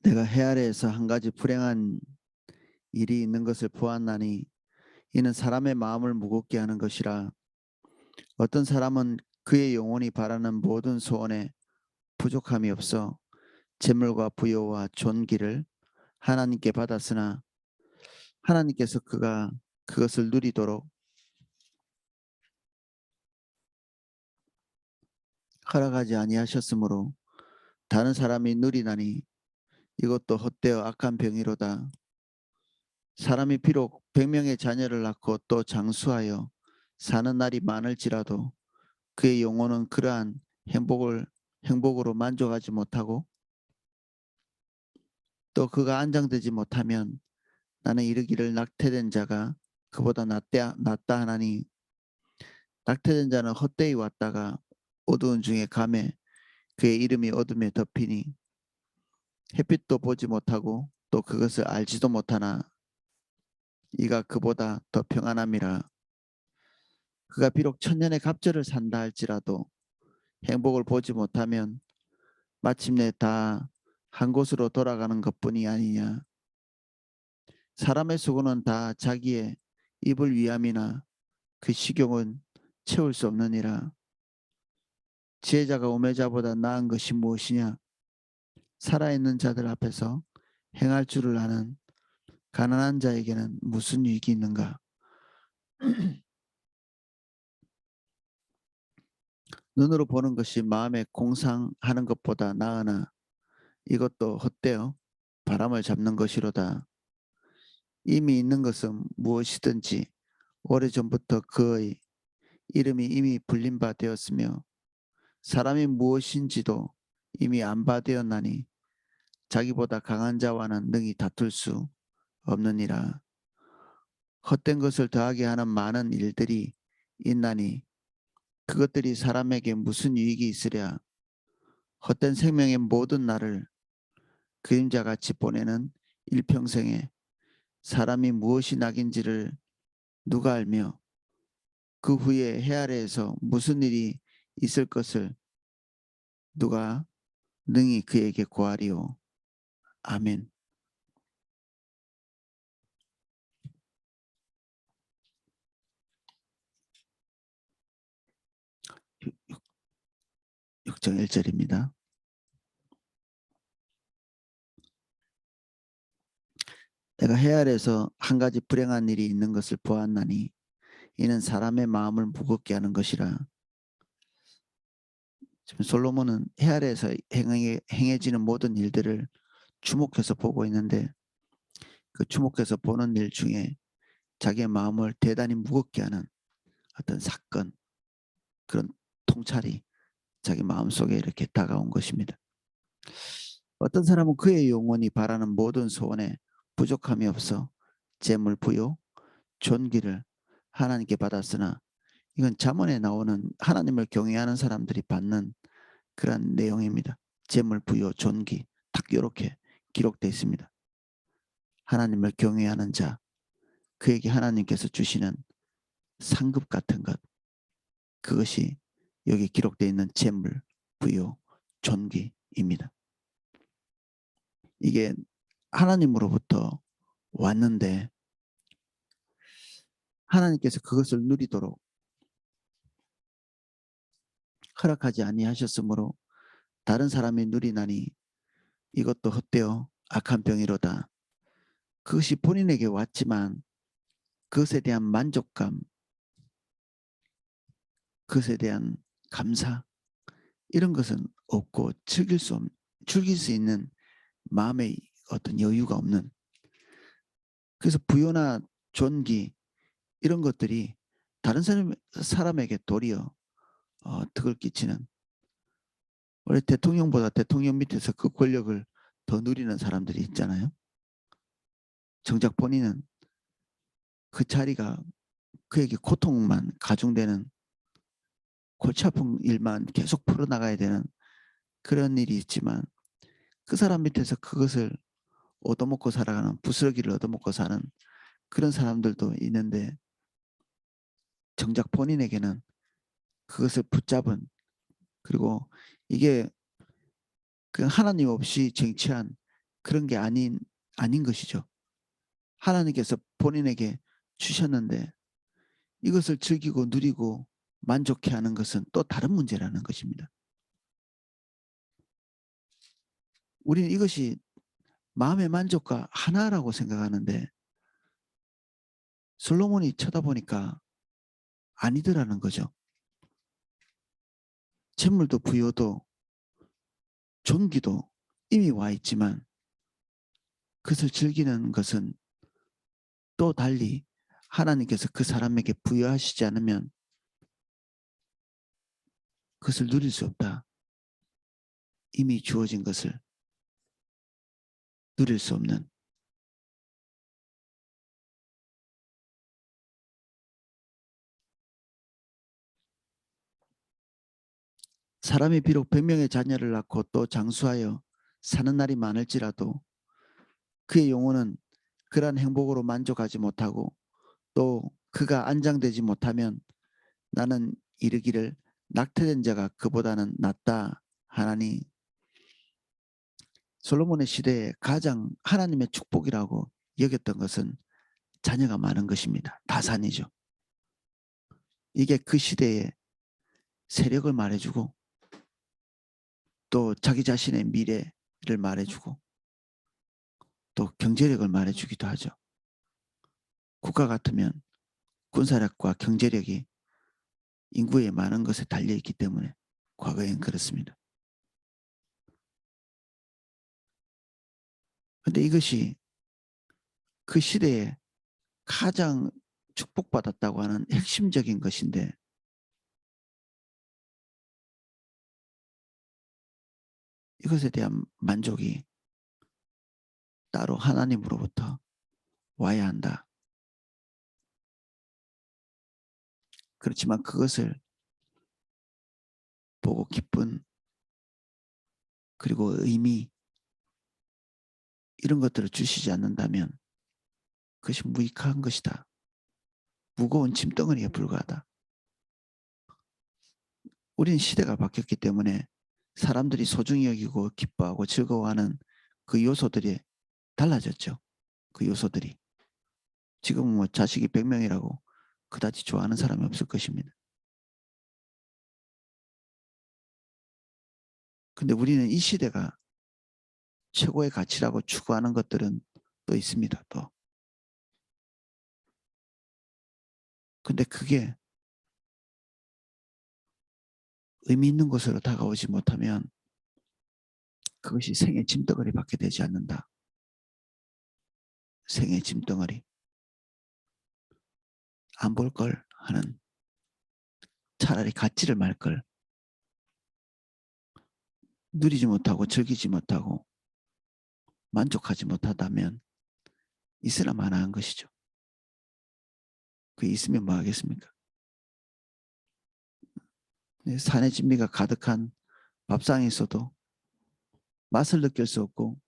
내가 해 아래에서 한 가지 불행한 일이 있는 것을 보았나니 이는 사람의 마음을 무겁게 하는 것이라. 어떤 사람은 그의 영혼이 바라는 모든 소원에 부족함이 없어 재물과 부여와 존귀를 하나님께 받았으나 하나님께서 그가 그것을 누리도록 허락하지 아니하셨으므로 다른 사람이 누리나니 이것도 헛되어 악한 병이로다. 사람이 비록 100명의 자녀를 낳고 또 장수하여 사는 날이 많을지라도 그의 영혼은 그러한 행복으로 만족하지 못하고 또 그가 안정되지 못하면 나는 이르기를 낙태된 자가 그보다 낫다 하나니, 낙태된 자는 헛되이 왔다가 어두운 중에 감에 그의 이름이 어둠에 덮이니 햇빛도 보지 못하고 또 그것을 알지도 못하나 이가 그보다 더 평안함이라. 그가 비록 천년의 갑절을 산다 할지라도 행복을 보지 못하면 마침내 다 한 곳으로 돌아가는 것뿐이 아니냐. 사람의 수고는 다 자기의 입을 위함이나 그 식욕은 채울 수 없느니라. 지혜자가 우매자보다 나은 것이 무엇이냐. 살아있는 자들 앞에서 행할 줄을 아는 가난한 자에게는 무슨 유익이 있는가. 눈으로 보는 것이 마음에 공상하는 것보다 나으나 이것도 헛되어 바람을 잡는 것이로다. 이미 있는 것은 무엇이든지 오래전부터 그의 이름이 이미 불린 바 되었으며 사람이 무엇인지도 이미 안 바 되었나니 자기보다 강한 자와는 능히 다툴 수 없느니라. 헛된 것을 더하게 하는 많은 일들이 있나니 그것들이 사람에게 무슨 유익이 있으랴. 헛된 생명의 모든 날을 그림자같이 보내는 일평생에 사람이 무엇이 낙인지를 누가 알며 그 후에 해 아래에서 무슨 일이 있을 것을 누가 능히 그에게 고하리요. 아멘. 6장 1절입니다. 내가 해 아래에서 한 가지 불행한 일이 있는 것을 보았나니 이는 사람의 마음을 무겁게 하는 것이라. 지금 솔로몬은 해 아래에서 행해지는 모든 일들을 주목해서 보고 있는데 그 주목해서 보는 일 중에 자기의 마음을 대단히 무겁게 하는 어떤 사건, 그런 통찰이 자기 마음속에 이렇게 다가온 것입니다. 어떤 사람은 그의 영혼이 바라는 모든 소원에 부족함이 없어 재물, 부요, 존귀를 하나님께 받았으나 이건 잠언에 나오는 하나님을 경외하는 사람들이 받는 그런 내용입니다. 재물, 부요, 존귀 딱 이렇게 기록되어 있습니다. 하나님을 경외하는 자, 그에게 하나님께서 주시는 상급 같은 것, 그것이 여기 기록되어 있는 재물, 부요, 존귀입니다. 이게 하나님으로부터 왔는데 하나님께서 그것을 누리도록 허락하지 아니하셨으므로 다른 사람이 누리나니 이것도 헛되어 악한 병이로다. 그것이 본인에게 왔지만 그것에 대한 만족감, 그것에 대한 감사, 이런 것은 없고 즐길 수 있는 마음의 어떤 여유가 없는, 그래서 부요나 존귀 이런 것들이 다른 사람에게 도리어 덕을 끼치는, 원래 대통령보다 대통령 밑에서 그 권력을 더 누리는 사람들이 있잖아요. 정작 본인은 그 자리가 그에게 고통만 가중되는, 골치 아픈 일만 계속 풀어나가야 되는 그런 일이 있지만 그 사람 밑에서 그것을 얻어먹고 살아가는, 부스러기를 얻어먹고 사는 그런 사람들도 있는데 정작 본인에게는 그것을 붙잡은, 그리고 이게 그 하나님 없이 쟁취한 그런 게 아닌 것이죠. 하나님께서 본인에게 주셨는데 이것을 즐기고 누리고 만족해하는 것은 또 다른 문제라는 것입니다. 우리는 이것이 마음의 만족과 하나라고 생각하는데 솔로몬이 쳐다보니까 아니더라는 거죠. 재물도 부여도 존귀도 이미 와 있지만 그것을 즐기는 것은 또 달리 하나님께서 그 사람에게 부여하시지 않으면 그것을 누릴 수 없다. 이미 주어진 것을 누릴 수 없는, 사람이 비록 100명의 자녀를 낳고 또 장수하여 사는 날이 많을지라도 그의 영혼은 그러한 행복으로 만족하지 못하고 또 그가 안장되지 못하면 나는 이르기를 낙태된 자가 그보다는 낫다 하나니, 솔로몬의 시대에 가장 하나님의 축복이라고 여겼던 것은 자녀가 많은 것입니다. 다산이죠. 이게 그 시대의 세력을 말해주고 또 자기 자신의 미래를 말해주고 또 경제력을 말해주기도 하죠. 국가 같으면 군사력과 경제력이 인구의 많은 것에 달려있기 때문에 과거엔 그렇습니다. 그런데 이것이 그 시대에 가장 축복받았다고 하는 핵심적인 것인데 이것에 대한 만족이 따로 하나님으로부터 와야 한다. 그렇지만 그것을 보고 기쁜 그리고 의미 이런 것들을 주시지 않는다면 그것이 무익한 것이다. 무거운 짐덩어리에 불과하다. 우리는 시대가 바뀌었기 때문에 사람들이 소중히 여기고 기뻐하고 즐거워하는 그 요소들이 달라졌죠. 그 요소들이. 지금은 뭐 자식이 100명이라고 그다지 좋아하는 사람이 없을 것입니다. 근데 우리는 이 시대가 최고의 가치라고 추구하는 것들은 또 있습니다. 또. 근데 그게 의미 있는 곳으로 다가오지 못하면 그것이 생의 짐덩어리 밖에 되지 않는다. 생의 짐덩어리. 안 볼 걸 하는, 차라리 갖지를 말 걸, 누리지 못하고 즐기지 못하고 만족하지 못하다면 있으나 마나한 것이죠. 그 있으면 뭐 하겠습니까? 산의 진미가 가득한 밥상에 있어도 맛을 느낄 수 없고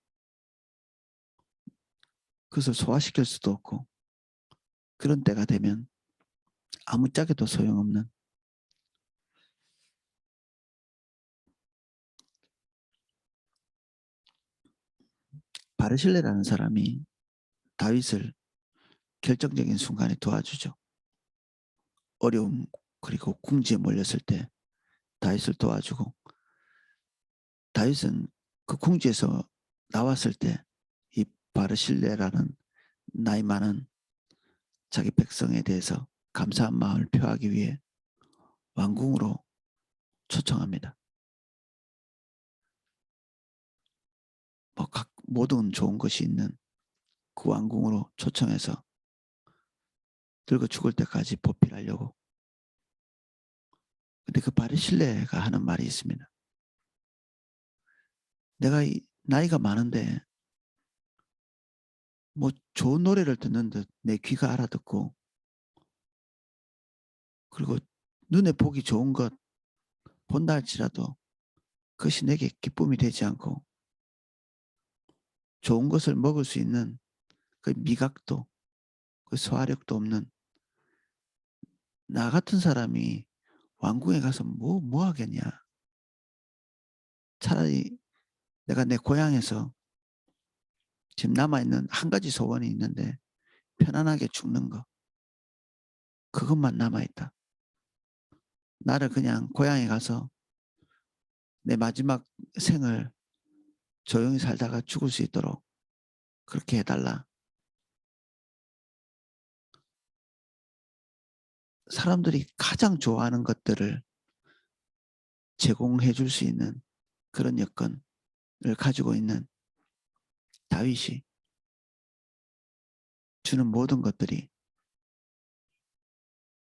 그것을 소화시킬 수도 없고 그런 때가 되면 아무짝에도 소용없는, 바르실레라는 사람이 다윗을 결정적인 순간에 도와주죠. 어려움 그리고 궁지에 몰렸을 때 다윗을 도와주고, 다윗은 그 궁지에서 나왔을 때 이 바르실레라는 나이 많은 자기 백성에 대해서 감사한 마음을 표하기 위해 왕궁으로 초청합니다. 뭐 각 모든 좋은 것이 있는 그 왕궁으로 초청해서 늙어 죽을 때까지 보필하려고. 근데 그 바르실레가 하는 말이 있습니다. 내가 나이가 많은데 뭐 좋은 노래를 듣는 듯 내 귀가 알아듣고 그리고 눈에 보기 좋은 것 본다 할지라도 그것이 내게 기쁨이 되지 않고 좋은 것을 먹을 수 있는 그 미각도 그 소화력도 없는 나 같은 사람이 왕궁에 가서 뭐 하겠냐. 차라리 내가 내 고향에서 지금 남아있는 한 가지 소원이 있는데 편안하게 죽는 거. 그것만 남아있다. 나를 그냥 고향에 가서 내 마지막 생을 조용히 살다가 죽을 수 있도록 그렇게 해달라. 사람들이 가장 좋아하는 것들을 제공해 줄 수 있는 그런 여건을 가지고 있는 다윗이 주는 모든 것들이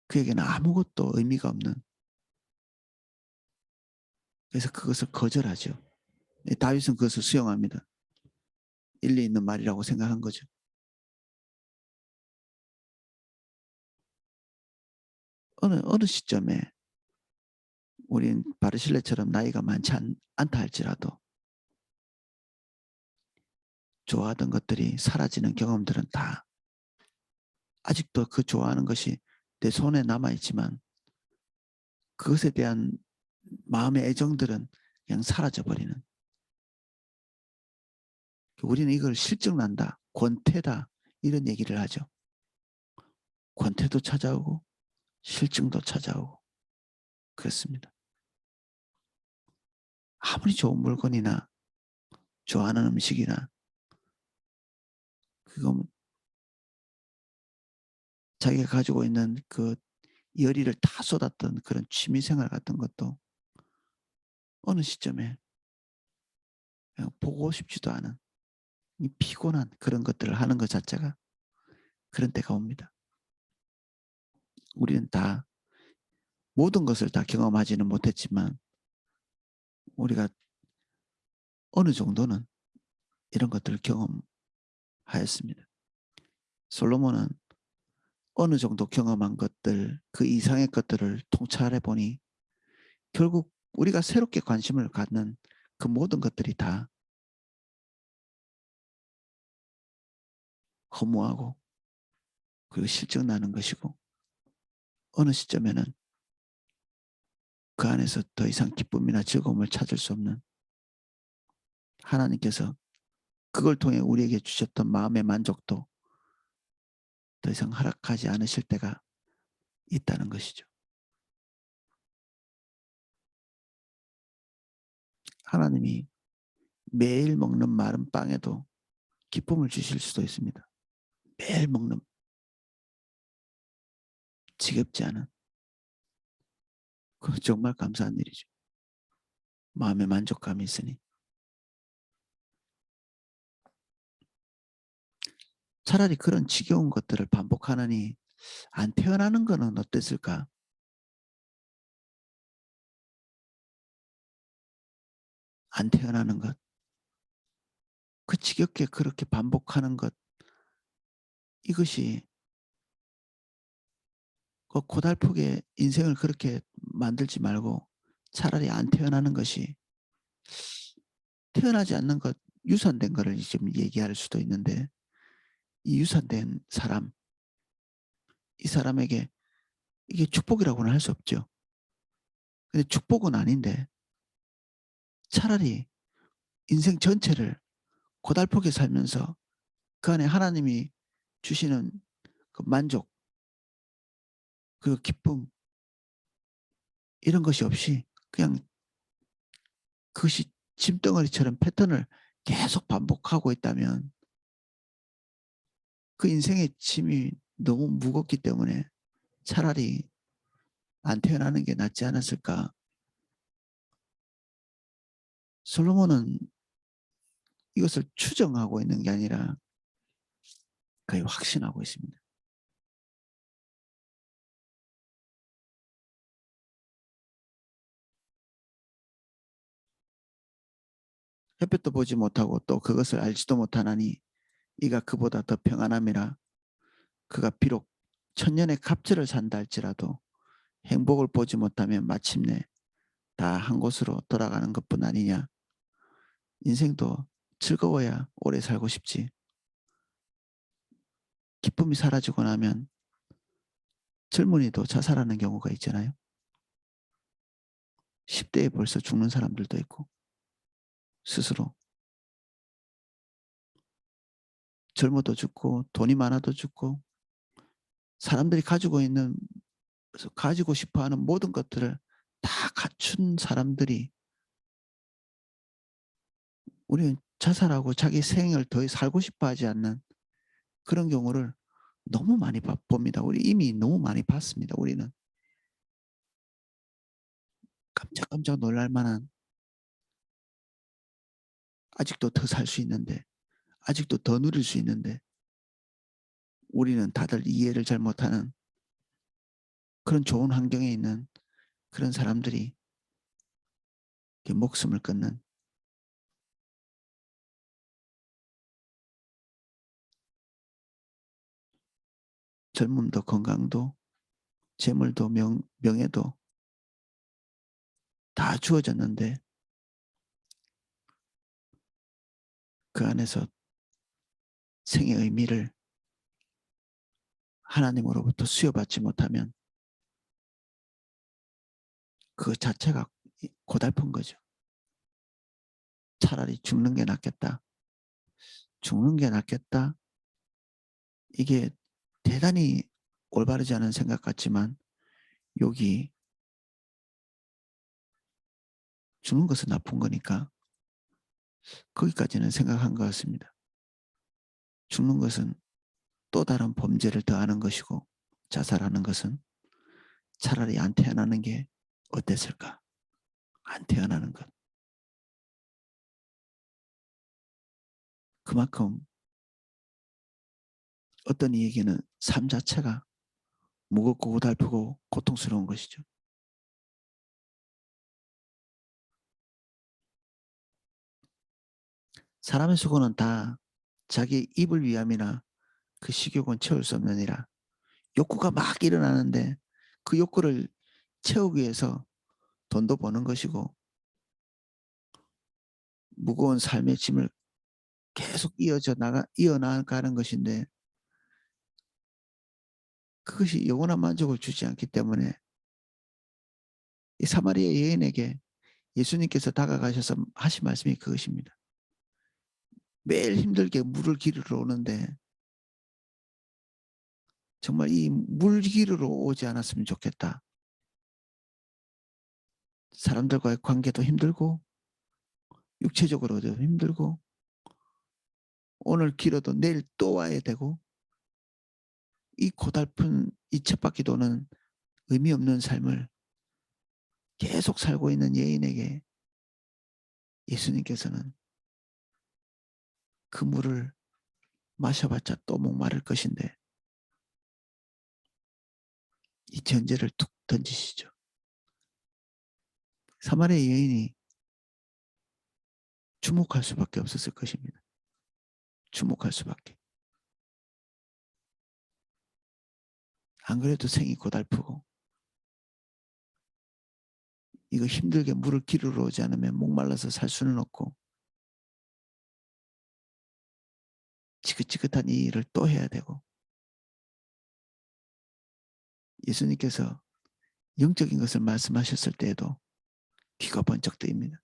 그에게는 아무것도 의미가 없는, 그래서 그것을 거절하죠. 다윗은 그것을 수용합니다. 일리 있는 말이라고 생각한 거죠. 어느 시점에 우린 바르실레처럼 나이가 많지 않다 할지라도 좋아하던 것들이 사라지는 경험들은 다 아직도 그 좋아하는 것이 내 손에 남아있지만 그것에 대한 마음의 애정들은 그냥 사라져버리는. 우리는 이걸 실증난다, 권태다 이런 얘기를 하죠. 권태도 찾아오고 실증도 찾아오고 그렇습니다. 아무리 좋은 물건이나 좋아하는 음식이나 그거 자기가 가지고 있는 그 열의를 다 쏟았던 그런 취미생활 같은 것도 어느 시점에 그냥 보고 싶지도 않은 이 피곤한 그런 것들을 하는 것 자체가 그런 때가 옵니다. 우리는 다 모든 것을 다 경험하지는 못했지만 우리가 어느 정도는 이런 것들을 경험하였습니다. 솔로몬은 어느 정도 경험한 것들, 그 이상의 것들을 통찰해 보니 결국 우리가 새롭게 관심을 갖는 그 모든 것들이 다 허무하고 그리고 실증나는 것이고 어느 시점에는 그 안에서 더 이상 기쁨이나 즐거움을 찾을 수 없는, 하나님께서 그걸 통해 우리에게 주셨던 마음의 만족도 더 이상 허락하지 않으실 때가 있다는 것이죠. 하나님이 매일 먹는 마른 빵에도 기쁨을 주실 수도 있습니다. 매일 먹는 지겹지 않은, 그 정말 감사한 일이죠. 마음의 만족감이 있으니. 차라리 그런 지겨운 것들을 반복하느니 안 태어나는 거는 어땠을까? 안 태어나는 것. 그 지겹게 그렇게 반복하는 것, 이것이 그 고달프게 인생을 그렇게 만들지 말고 차라리 안 태어나는 것이, 태어나지 않는 것, 유산된 거를 지금 얘기할 수도 있는데 이 유산된 사람, 이 사람에게 이게 축복이라고는 할 수 없죠. 근데 축복은 아닌데 차라리 인생 전체를 고달프게 살면서 그 안에 하나님이 주시는 그 만족, 그 기쁨 이런 것이 없이 그냥 그것이 짐덩어리처럼 패턴을 계속 반복하고 있다면 그 인생의 짐이 너무 무겁기 때문에 차라리 안 태어나는 게 낫지 않았을까. 솔로몬은 이것을 추정하고 있는 게 아니라 거의 확신하고 있습니다. 햇볕도 보지 못하고 또 그것을 알지도 못하나니 이가 그보다 더 평안함이라. 그가 비록 천년의 갑절을 산다 할지라도 행복을 보지 못하면 마침내 다 한 곳으로 돌아가는 것뿐 아니냐. 인생도 즐거워야 오래 살고 싶지. 기쁨이 사라지고 나면 젊은이도 자살하는 경우가 있잖아요. 10대에 벌써 죽는 사람들도 있고 스스로. 젊어도 죽고 돈이 많아도 죽고 사람들이 가지고 싶어 하는 모든 것들을 다 갖춘 사람들이 우리는 자살하고 자기 생을 더 살고 싶어 하지 않는 그런 경우를 너무 많이 봅니다. 우리 이미 너무 많이 봤습니다. 우리는 깜짝깜짝 놀랄 만한 아직도 더 살 수 있는데 아직도 더 누릴 수 있는데 우리는 다들 이해를 잘 못하는 그런 좋은 환경에 있는 그런 사람들이 목숨을 끊는 젊음도 건강도 재물도 명예도 다 주어졌는데 그 안에서 생의 의미를 하나님으로부터 수여받지 못하면 그 자체가 고달픈 거죠. 차라리 죽는 게 낫겠다. 죽는 게 낫겠다. 이게 대단히 올바르지 않은 생각 같지만 여기 죽는 것은 나쁜 거니까 거기까지는 생각한 것 같습니다. 죽는 것은 또 다른 범죄를 더하는 것이고 자살하는 것은 차라리 안 태어나는 게 어땠을까? 안 태어나는 것. 그만큼 어떤 이에게는 삶 자체가 무겁고 고달프고 고통스러운 것이죠. 사람의 수고는 다 자기 입을 위함이나 그 식욕은 채울 수 없느니라. 욕구가 막 일어나는데 그 욕구를 채우기 위해서 돈도 버는 것이고 무거운 삶의 짐을 계속 이어나가는 것인데 그것이 영원한 만족을 주지 않기 때문에 이 사마리아 여인에게 예수님께서 다가가셔서 하신 말씀이 그것입니다. 매일 힘들게 물을 기르러 오는데 정말 이 물 기르러 오지 않았으면 좋겠다. 사람들과의 관계도 힘들고 육체적으로도 힘들고 오늘 길어도 내일 또 와야 되고 이 고달픈 이 쳇바퀴 도는 의미 없는 삶을 계속 살고 있는 여인에게 예수님께서는 그 물을 마셔봤자 또 목마를 것인데 이 전제를 툭 던지시죠. 사마리아 여인이 주목할 수밖에 없었을 것입니다. 주목할 수밖에. 안 그래도 생이 고달프고 이거 힘들게 물을 기르러 오지 않으면 목말라서 살 수는 없고 지긋지긋한 이 일을 또 해야 되고 예수님께서 영적인 것을 말씀하셨을 때에도 귀가 번쩍 뜨입니다.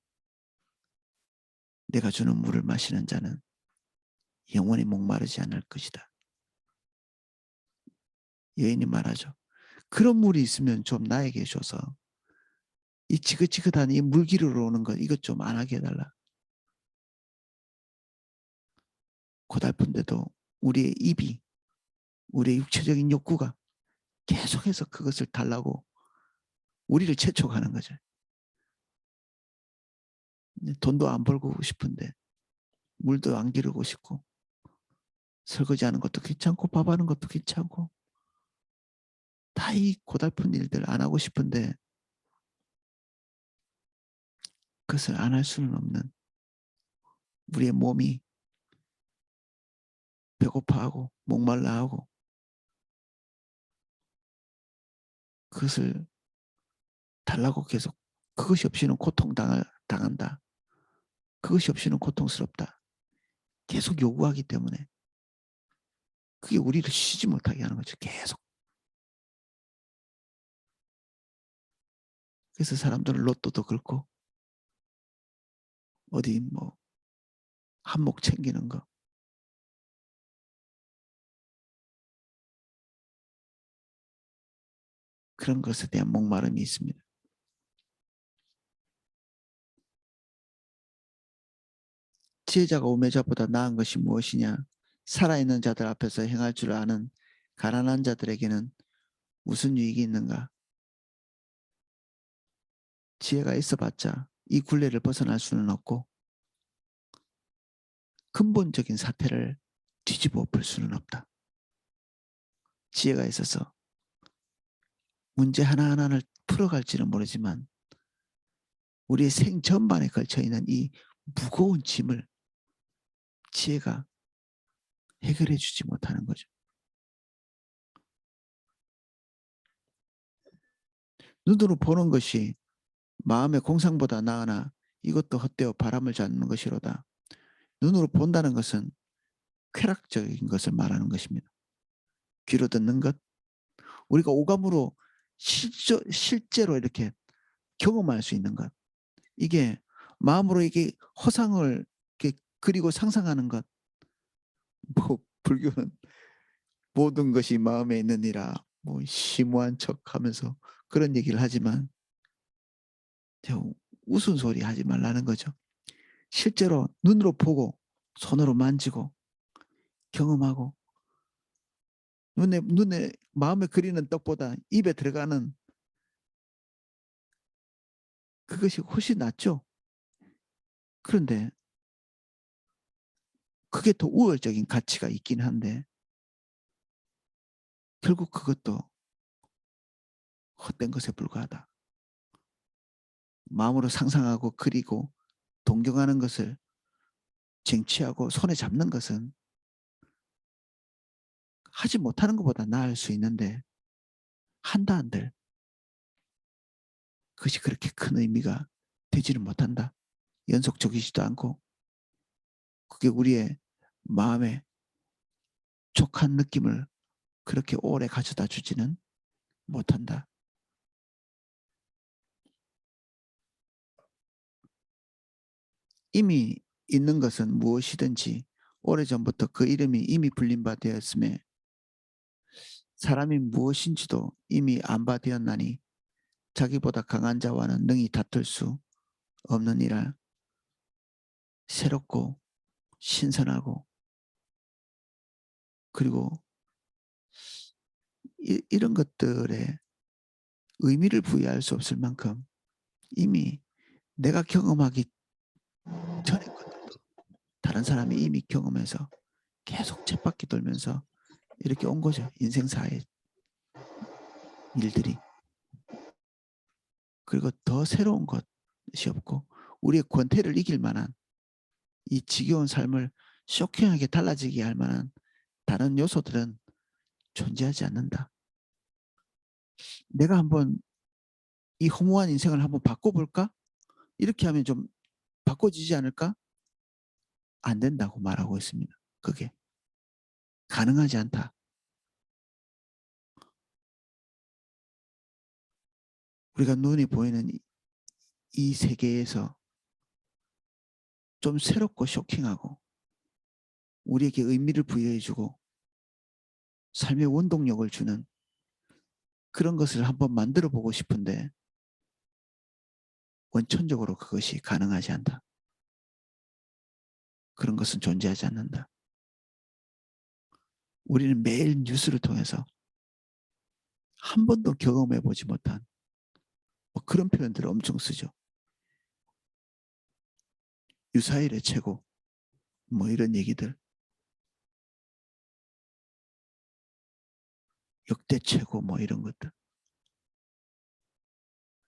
내가 주는 물을 마시는 자는 영원히 목마르지 않을 것이다. 여인이 말하죠. 그런 물이 있으면 좀 나에게 줘서 이 지긋지긋한 이 물 기르러 오는 것 이것 좀 안 하게 해달라. 고달픈데도 우리의 입이 우리의 육체적인 욕구가 계속해서 그것을 달라고 우리를 재촉하는 거죠. 돈도 안 벌고 싶은데 물도 안 기르고 싶고 설거지하는 것도 귀찮고 밥하는 것도 귀찮고 다 이 고달픈 일들 안 하고 싶은데 그것을 안 할 수는 없는 우리의 몸이 배고파하고 목말라하고 그것을 달라고 계속 그것이 없이는 당한다. 그것이 없이는 고통스럽다. 계속 요구하기 때문에 그게 우리를 쉬지 못하게 하는 거죠. 계속. 그래서 사람들은 로또도 긁고 어디 뭐 한몫 챙기는 거 그런 것에 대한 목마름이 있습니다. 지혜자가 우매자보다 나은 것이 무엇이냐? 살아있는 자들 앞에서 행할 줄 아는 가난한 자들에게는 무슨 유익이 있는가? 지혜가 있어봤자 이 굴레를 벗어날 수는 없고 근본적인 사태를 뒤집어 엎을 수는 없다. 지혜가 있어서 문제 하나하나를 풀어갈지는 모르지만 우리의 생 전반에 걸쳐있는 이 무거운 짐을 지혜가 해결해 주지 못하는 거죠. 눈으로 보는 것이 마음의 공상보다 나으나 이것도 헛되어 바람을 잡는 것이로다. 눈으로 본다는 것은 쾌락적인 것을 말하는 것입니다. 귀로 듣는 것, 우리가 오감으로 실제로 이렇게 경험할 수 있는 것, 이게 마음으로 이게 허상을 이렇게 그리고 상상하는 것, 뭐 불교는 모든 것이 마음에 있느니라 뭐 심오한 척하면서 그런 얘기를 하지만 우스운 소리 하지 말라는 거죠. 실제로 눈으로 보고 손으로 만지고 경험하고 눈에 마음에 그리는 떡보다 입에 들어가는 그것이 훨씬 낫죠. 그런데 그게 더 우월적인 가치가 있긴 한데 결국 그것도 헛된 것에 불과하다. 마음으로 상상하고 그리고 동경하는 것을 쟁취하고 손에 잡는 것은 하지 못하는 것보다 나을 수 있는데 한다 한들 그것이 그렇게 큰 의미가 되지는 못한다. 연속적이지도 않고 그게 우리의 마음에 촉한 느낌을 그렇게 오래 가져다 주지는 못한다. 이미 있는 것은 무엇이든지 오래전부터 그 이름이 이미 불린 바 되었음에 사람이 무엇인지도 이미 안 바 되었나니 자기보다 강한 자와는 능히 다툴 수 없느니라. 새롭고 신선하고 그리고 이런 것들에 의미를 부여할 수 없을 만큼 이미 내가 경험하기 전의 것들도 다른 사람이 이미 경험해서 계속 쳇바퀴 돌면서 이렇게 온 거죠. 인생사의 일들이. 그리고 더 새로운 것이 없고 우리의 권태를 이길 만한 이 지겨운 삶을 쇼킹하게 달라지게 할 만한 다른 요소들은 존재하지 않는다. 내가 한번 이 허무한 인생을 한번 바꿔볼까? 이렇게 하면 좀 바꿔지지 않을까? 안 된다고 말하고 있습니다. 그게 가능하지 않다. 우리가 눈이 보이는 이 세계에서 좀 새롭고 쇼킹하고 우리에게 의미를 부여해주고 삶의 원동력을 주는 그런 것을 한번 만들어 보고 싶은데 원천적으로 그것이 가능하지 않다. 그런 것은 존재하지 않는다. 우리는 매일 뉴스를 통해서 한 번도 경험해 보지 못한 뭐 그런 표현들을 엄청 쓰죠. 유사일의 최고 뭐 이런 얘기들 역대 최고 뭐 이런 것들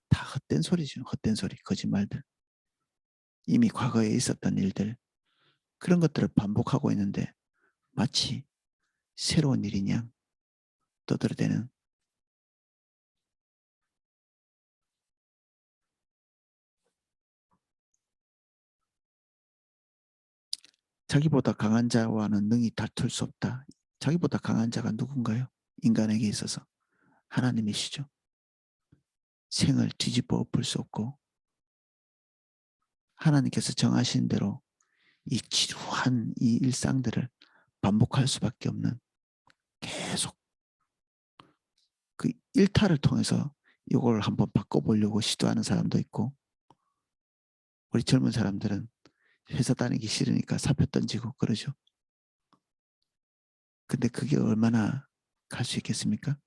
다 헛된 소리죠. 헛된 소리 거짓말들 이미 과거에 있었던 일들 그런 것들을 반복하고 있는데 마치 새로운 일인 양 떠들어대는 자기보다 강한 자와는 능히 다툴 수 없다. 자기보다 강한 자가 누군가요? 인간에게 있어서 하나님이시죠. 생을 뒤집어 엎을 수 없고 하나님께서 정하신 대로 이 지루한 이 일상들을 반복할 수밖에 없는 계속 그 일탈을 통해서 이걸 한번 바꿔보려고 시도하는 사람도 있고, 우리 젊은 사람들은 회사 다니기 싫으니까 사표 던지고 그러죠. 근데 그게 얼마나 갈 수 있겠습니까?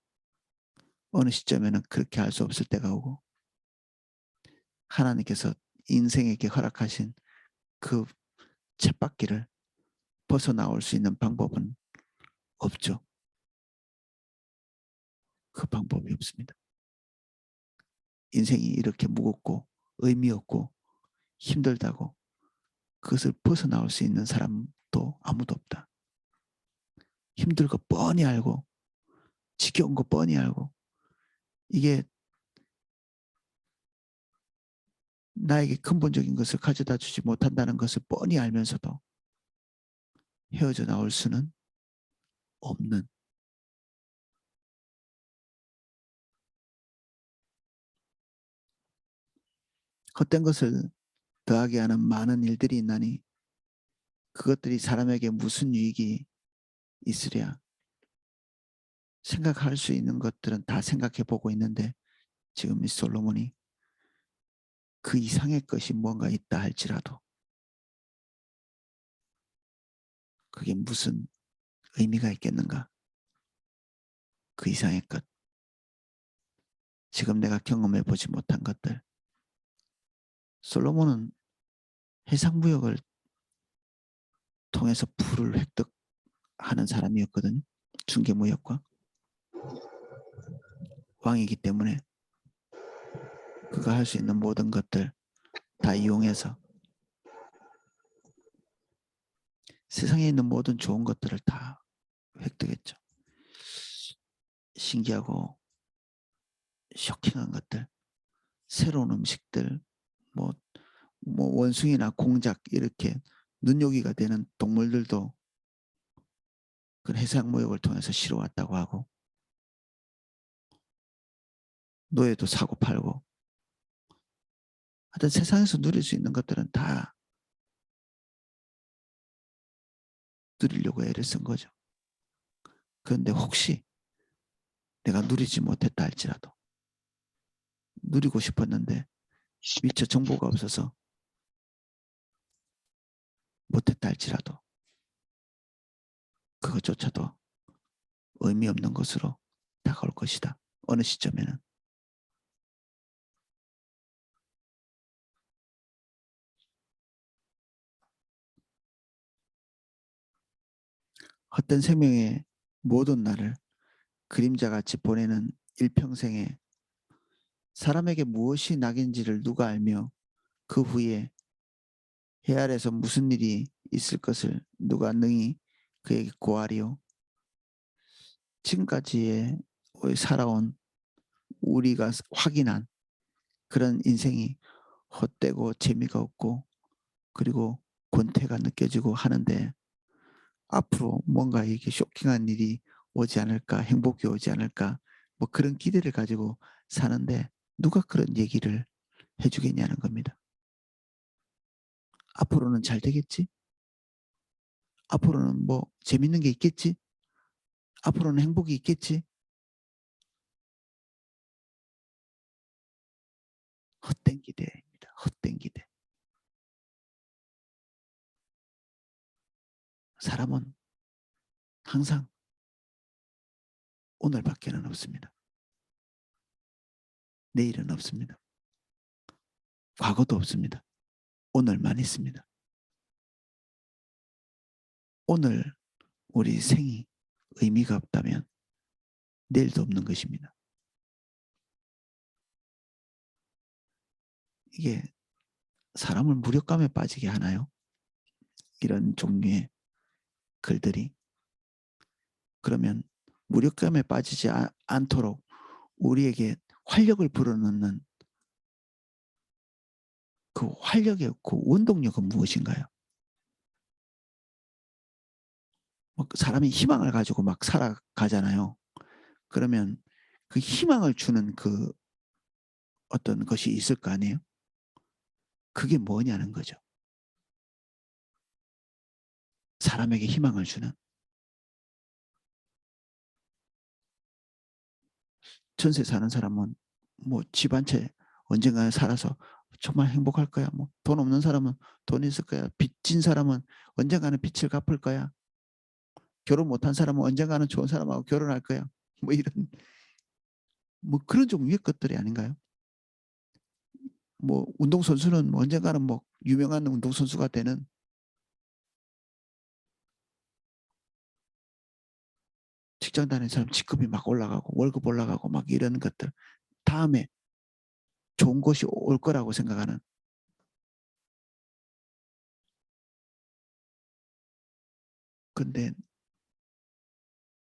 어느 시점에는 그렇게 할 수 없을 때가 오고, 하나님께서 인생에게 허락하신 그 쳇바퀴를 벗어나올 수 있는 방법은 없죠. 그 방법이 없습니다. 인생이 이렇게 무겁고 의미 없고 힘들다고 그것을 벗어나올 수 있는 사람도 아무도 없다. 힘들 거 뻔히 알고 지겨운 거 뻔히 알고 이게 나에게 근본적인 것을 가져다 주지 못한다는 것을 뻔히 알면서도 헤어져 나올 수는 없는, 헛된 것을 더하게 하는 많은 일들이 있나니 그것들이 사람에게 무슨 유익이 있으랴. 생각할 수 있는 것들은 다 생각해 보고 있는데 지금 이 솔로몬이 그 이상의 것이 뭔가 있다 할지라도 그게 무슨 의미가 있겠는가. 그 이상의 것, 지금 내가 경험해 보지 못한 것들. 솔로몬은 해상무역을 통해서 부를 획득하는 사람이었거든요. 중개무역과 왕이기 때문에 그가 할 수 있는 모든 것들 다 이용해서 세상에 있는 모든 좋은 것들을 다 획득했죠. 신기하고 쇼킹한 것들, 새로운 음식들, 뭐, 원숭이나 공작 이렇게 눈요기가 되는 동물들도 그 해상무역을 통해서 실어왔다고 하고, 노예도 사고 팔고, 하여튼 세상에서 누릴 수 있는 것들은 다 누리려고 애를 쓴 거죠. 그런데 혹시 내가 누리지 못했다 할지라도, 누리고 싶었는데 미처 정보가 없어서 못했다 할지라도 그것조차도 의미 없는 것으로 다가올 것이다. 어느 시점에는. 헛된 생명의 모든 날을 그림자같이 보내는 일평생에 사람에게 무엇이 낙인지를 누가 알며 그 후에 해 아래서 무슨 일이 있을 것을 누가 능히 그에게 고하리요. 지금까지의 살아온 우리가 확인한 그런 인생이 헛되고 재미가 없고 그리고 권태가 느껴지고 하는데 앞으로 뭔가 이게 쇼킹한 일이 오지 않을까, 행복이 오지 않을까, 뭐 그런 기대를 가지고 사는데 누가 그런 얘기를 해주겠냐는 겁니다. 앞으로는 잘 되겠지? 앞으로는 뭐 재밌는 게 있겠지? 앞으로는 행복이 있겠지? 헛된 기대입니다. 헛된 기대. 사람은 항상 오늘밖에는 없습니다. 내일은 없습니다. 과거도 없습니다. 오늘만 있습니다. 오늘 우리 생이 의미가 없다면 내일도 없는 것입니다. 이게 사람을 무력감에 빠지게 하나요? 이런 종류의 글들이. 그러면 무력감에 빠지지 않도록 우리에게 활력을 불어넣는 그 활력의 그 원동력은 무엇인가요? 사람이 희망을 가지고 막 살아가잖아요. 그러면 그 희망을 주는 그 어떤 것이 있을 거 아니에요? 그게 뭐냐는 거죠. 사람에게 희망을 주는. 전세 사는 사람은 뭐 집 한 채 언젠가는 살아서 정말 행복할 거야. 뭐 돈 없는 사람은 돈 있을 거야. 빚진 사람은 언젠가는 빚을 갚을 거야. 결혼 못한 사람은 언젠가는 좋은 사람하고 결혼할 거야. 뭐 이런 뭐 그런 종류의 것들이 아닌가요? 뭐 운동선수는 뭐 언젠가는 뭐 유명한 운동선수가 되는 직장 다니는 사람 직급이 막 올라가고 월급 올라가고 막 이런 것들 다음에 좋은 것이 올 거라고 생각하는 근데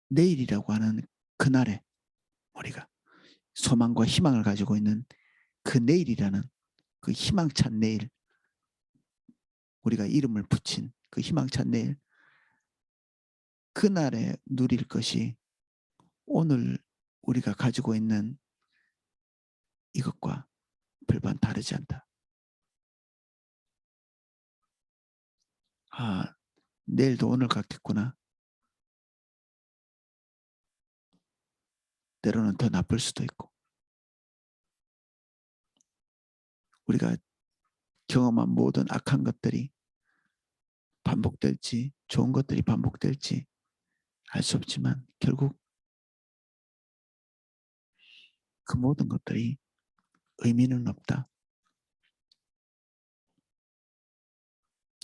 내일이라고 하는 그날에 우리가 소망과 희망을 가지고 있는 그 내일이라는 그 희망찬 내일 우리가 이름을 붙인 그 희망찬 내일 그날에 누릴 것이 오늘 우리가 가지고 있는 이것과 별반 다르지 않다. 아, 내일도 오늘 같겠구나. 때로는 더 나쁠 수도 있고 우리가 경험한 모든 악한 것들이 반복될지 좋은 것들이 반복될지 알 수 없지만 결국 그 모든 것들이 의미는 없다.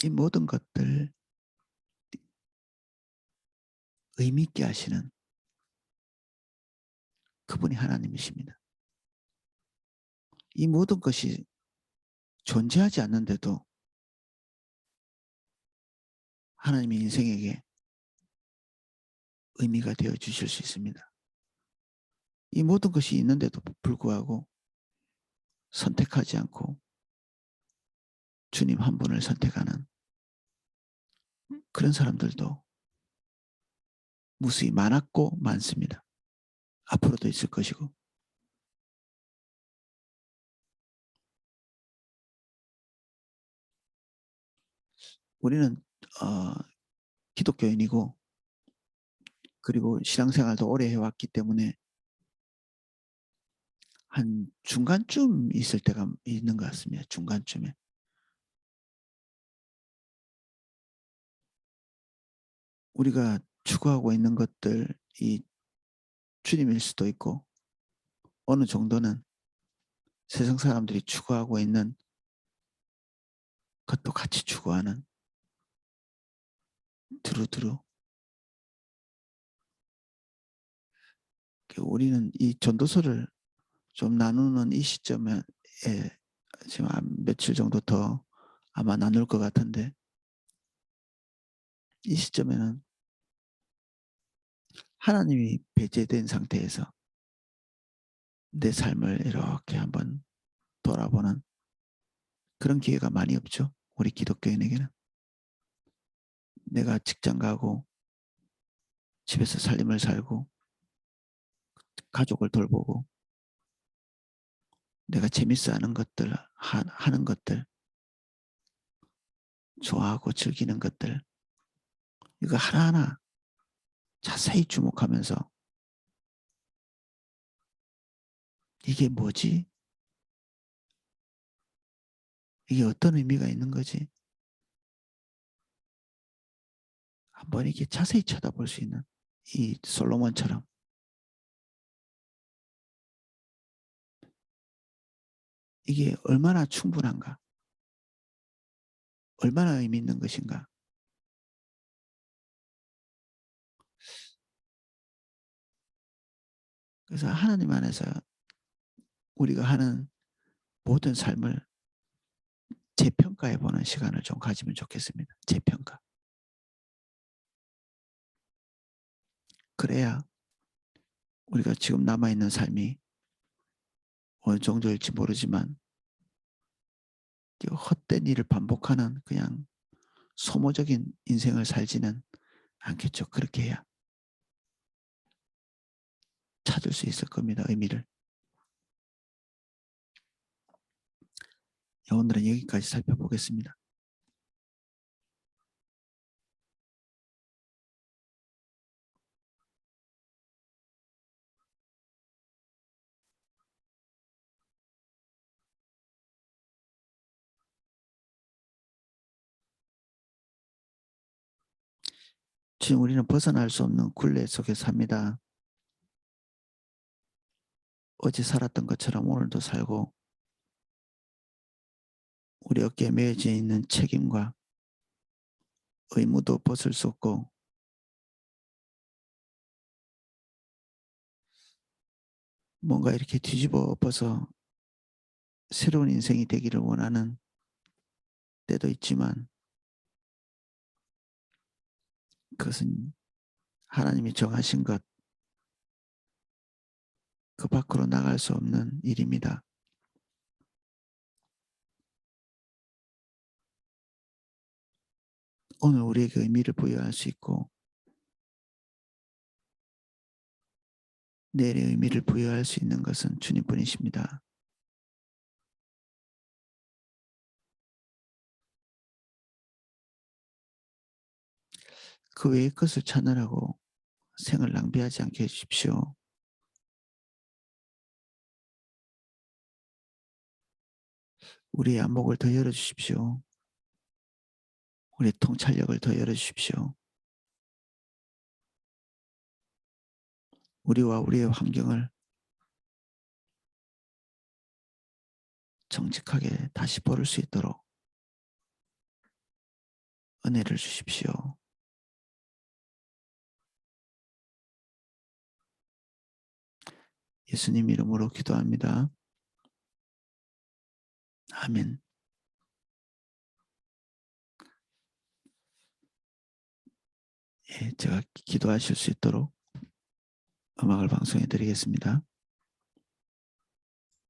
이 모든 것들 의미 있게 하시는 그분이 하나님이십니다. 이 모든 것이 존재하지 않는데도 하나님의 인생에게 의미가 되어 주실 수 있습니다. 이 모든 것이 있는데도 불구하고 선택하지 않고 주님 한 분을 선택하는 그런 사람들도 무수히 많았고 많습니다. 앞으로도 있을 것이고 우리는 기독교인이고 그리고 신앙생활도 오래 해왔기 때문에 한 중간쯤 있을 때가 있는 것 같습니다. 중간쯤에. 우리가 추구하고 있는 것들이 주님일 수도 있고 어느 정도는 세상 사람들이 추구하고 있는 것도 같이 추구하는 두루두루 우리는 이 전도서를 좀 나누는 이 시점에 지금 며칠 정도 더 아마 나눌 것 같은데 이 시점에는 하나님이 배제된 상태에서 내 삶을 이렇게 한번 돌아보는 그런 기회가 많이 없죠. 우리 기독교인에게는. 내가 직장 가고 집에서 살림을 살고 가족을 돌보고 내가 재밌어 하는 것들 하는 것들 좋아하고 즐기는 것들 이거 하나하나 자세히 주목하면서 이게 뭐지? 이게 어떤 의미가 있는 거지? 한번 이렇게 자세히 쳐다볼 수 있는 이 솔로몬처럼 이게 얼마나 충분한가? 얼마나 의미 있는 것인가? 그래서 하나님 안에서 우리가 하는 모든 삶을 재평가해 보는 시간을 좀 가지면 좋겠습니다. 재평가. 그래야 우리가 지금 남아있는 삶이 어느 정도일지 모르지만 헛된 일을 반복하는 그냥 소모적인 인생을 살지는 않겠죠. 그렇게 해야 찾을 수 있을 겁니다. 의미를. 오늘은 여기까지 살펴보겠습니다. 지금 우리는 벗어날 수 없는 굴레 속에 삽니다. 어제 살았던 것처럼 오늘도 살고 우리 어깨에 매어져 있는 책임과 의무도 벗을 수 없고 뭔가 이렇게 뒤집어 엎어서 새로운 인생이 되기를 원하는 때도 있지만 그것은 하나님이 정하신 것, 그 밖으로 나갈 수 없는 일입니다. 오늘 우리에게 의미를 부여할 수 있고 내일의 의미를 부여할 수 있는 것은 주님뿐이십니다. 그 외의 것을 찾느라고 생을 낭비하지 않게 해주십시오. 우리의 안목을 더 열어주십시오. 우리의 통찰력을 더 열어주십시오. 우리와 우리의 환경을 정직하게 다시 보를 수 있도록 은혜를 주십시오. 예수님 이름으로 기도합니다. 아멘. 예, 제가 기도하실 수 있도록 음악을 방송해 드리겠습니다.